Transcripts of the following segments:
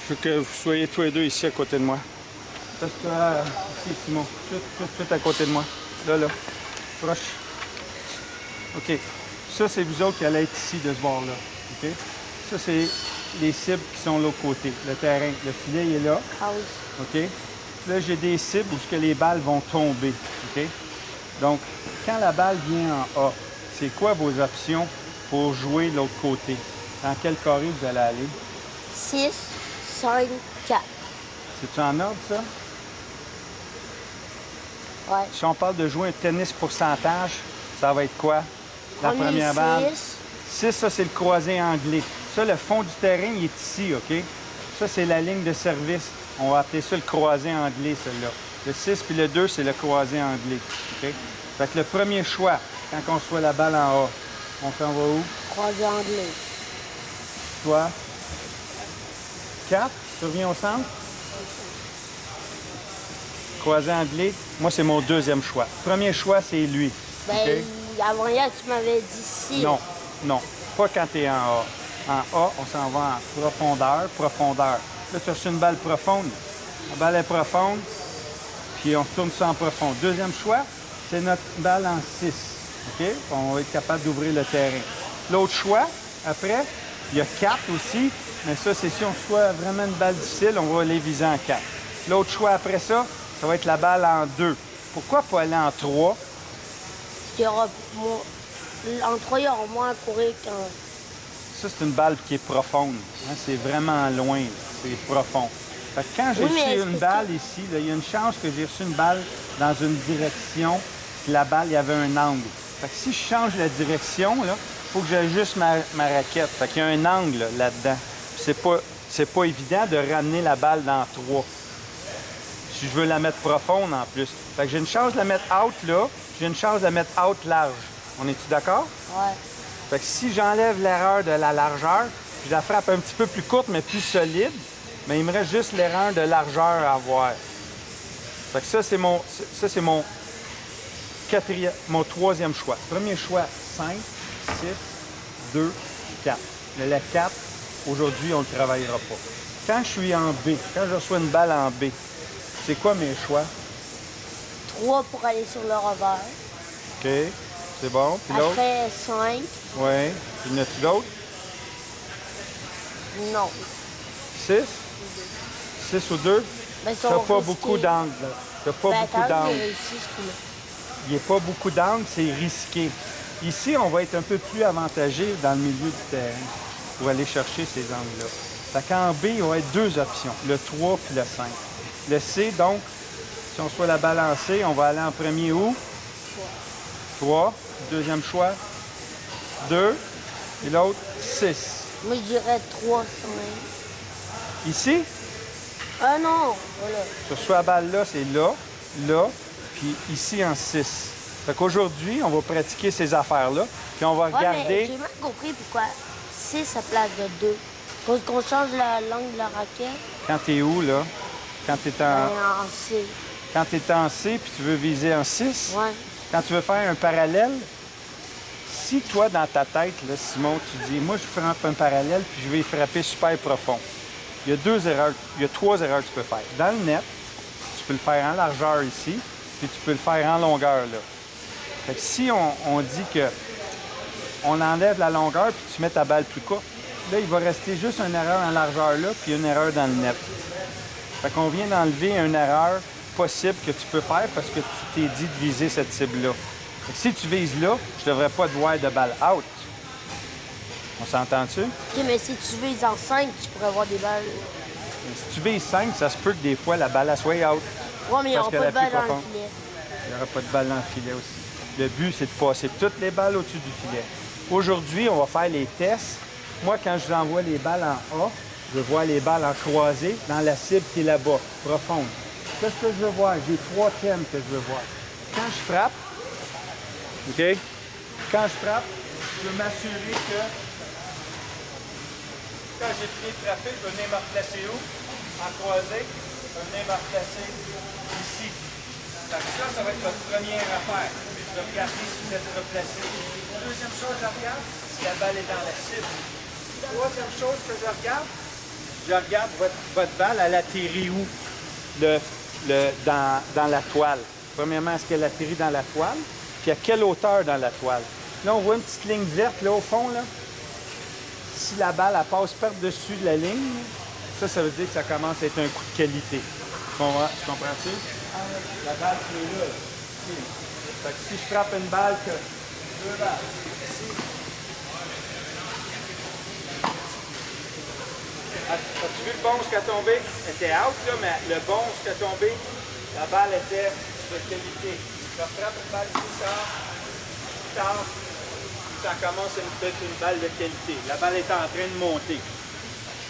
Je veux que vous soyez tous les deux ici à côté de moi. Passe-toi ici, Simon. Tout à côté de moi. Là, là. Proche. OK. Ça, c'est vous autres qui allez être ici de ce bord-là. OK? Ça, c'est les cibles qui sont de l'autre côté. Le terrain. Le filet, il est là. Ah oui. OK? Là, j'ai des cibles où les balles vont tomber. OK? Donc, quand la balle vient en A, c'est quoi vos options pour jouer de l'autre côté? Dans quel carré vous allez aller? 6, 5, 4. C'est-tu en ordre, ça? Ouais. Si on parle de jouer un tennis pourcentage, ça va être quoi? La Premier, première balle. 6. 6, ça, c'est le croisé anglais. Ça, le fond du terrain, il est ici, OK? Ça, c'est la ligne de service. On va appeler ça le croisé anglais, celui-là. Le 6 puis le 2, c'est le croisé anglais. OK? Fait que le premier choix, quand on reçoit la balle en A, on s'en va où? Croisé anglais. Toi? 4, tu reviens au centre? Croisé anglais, moi, c'est mon deuxième choix. Premier choix, c'est lui. Ben, OK? avant hier, tu m'avais dit 6. Non, non. Pas quand tu es en A. En A, on s'en va en profondeur, profondeur. Là, tu as reçu une balle profonde. La balle est profonde, puis on tourne ça en profond. Deuxième choix, c'est notre balle en 6. OK? On va être capable d'ouvrir le terrain. L'autre choix, après, il y a 4 aussi, mais ça, c'est si on reçoit vraiment une balle difficile, on va les viser en 4. L'autre choix après ça, ça va être la balle en 2. Pourquoi pas aller en 3? Parce qu'il y aura moins... En 3, il y aura moins à courir qu'en... Ça, c'est une balle qui est profonde. Hein, c'est vraiment loin. C'est profond. Fait que quand j'ai reçu une balle ici, là, il y a une chance que j'ai reçu une balle dans une direction, puis la balle, il y avait un angle. Fait que si je change la direction, il faut que j'ajuste ma raquette. Fait qu'il y a un angle là-dedans. C'est pas évident de ramener la balle dans 3. Si je veux la mettre profonde en plus. Fait que j'ai une chance de la mettre out là, j'ai une chance de la mettre out large. On est-tu d'accord? Ouais. Fait que si j'enlève l'erreur de la largeur, puis je la frappe un petit peu plus courte mais plus solide, mais il me reste juste l'erreur de largeur à avoir. Fait que ça, c'est mon troisième choix. Premier choix, 5, 6, 2, 4. Mais la 4, aujourd'hui, on ne le travaillera pas. Quand je suis en B, quand je reçois une balle en B, c'est quoi mes choix? 3 pour aller sur le revers. OK, c'est bon. Puis l'autre? Après, 5. Oui. Puis y en a-tu d'autres? Non. 6? 6 ou 2? Ben, Tu n'as pas beaucoup d'angles. Tu n'as pas beaucoup d'angles. Il n'y a pas beaucoup d'angles, c'est risqué. Ici, on va être un peu plus avantagé dans le milieu du terrain pour aller chercher ces angles-là. Fait qu'en B, il va y avoir 2 options, le 3 puis le 5. Le C, donc, si on soit la balle en C, on va aller en premier où? 3. Deuxième choix. 2. Et l'autre, 6. Moi, je dirais 3, 5. Ici, Ah non, voilà. tu reçois la balle là, c'est là, là, puis ici en 6. Fait qu'aujourd'hui, on va pratiquer ces affaires-là, puis on va Ouais, regarder... mais j'ai mal compris pourquoi 6 à place de 2. Parce qu'on change la langue de la raquette. Quand t'es où, là? Quand t'es Ben, en... en C. Quand t'es en C, puis tu veux viser en 6, Ouais. quand tu veux faire un parallèle, si toi, dans ta tête, là, Simon, tu dis, moi, je frappe un parallèle, puis je vais y frapper super profond. Il y a 3 erreurs que tu peux faire. Dans le net, tu peux le faire en largeur ici, puis tu peux le faire en longueur, là. Fait que si on dit que on enlève la longueur, puis tu mets ta balle plus courte, là, il va rester juste une erreur en largeur là, puis une erreur dans le net. Fait qu'on vient d'enlever une erreur possible que tu peux faire parce que tu t'es dit de viser cette cible-là. Si tu vises là, je ne devrais pas te voir de balle out. On s'entend-tu? OK, mais si tu vises en 5, tu pourrais avoir des balles. Mais si tu vises 5, ça se peut que des fois la balle soit out. Ouais, mais il n'y aura Parce pas de qu'elle est balle plus dans le profonde. filet. Il n'y aura pas de balle dans le filet aussi. Le but, c'est de passer toutes les balles au-dessus du filet. Aujourd'hui, on va faire les tests. Moi, quand je vous envoie les balles en A, je vois les balles en croisée dans la cible qui est là-bas, profonde. Qu'est-ce que je veux voir? J'ai 3 thèmes que je veux voir. Quand je frappe, OK? Quand je frappe, je veux m'assurer que quand j'ai fini de frapper, je vais venir me replacer où? En croisée. Je vais venir me replacer ici. Fait que ça va être votre première affaire. Je vais regarder si vous êtes replacé. Deuxième chose, je regarde si la balle est dans la cible. Troisième chose que je regarde, je regarde votre balle, elle atterrit où? Dans la toile. Premièrement, est-ce qu'elle atterrit dans la toile? Puis à quelle hauteur dans la toile? Là, on voit une petite ligne verte là au fond. Là. Si la balle elle passe par-dessus de la ligne, ça veut dire que ça commence à être un coup de qualité. Tu comprends-tu? La balle qui est là. Ici. Fait que si je frappe une balle que deux balles, ici. As-tu vu le bon ce qui a tombé? Elle était out, là, mais le bon ce qui a tombé, la balle était de qualité. Je frappe une balle plus tard, ça commence à être une balle de qualité. La balle est en train de monter.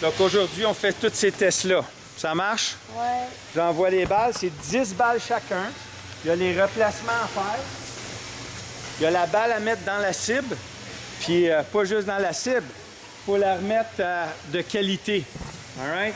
Donc aujourd'hui, on fait tous ces tests-là. Ça marche? Ouais. J'envoie les balles, c'est 10 balles chacun. Il y a les replacements à faire. Il y a la balle à mettre dans la cible. Puis pas juste dans la cible, il faut la remettre de qualité. All right?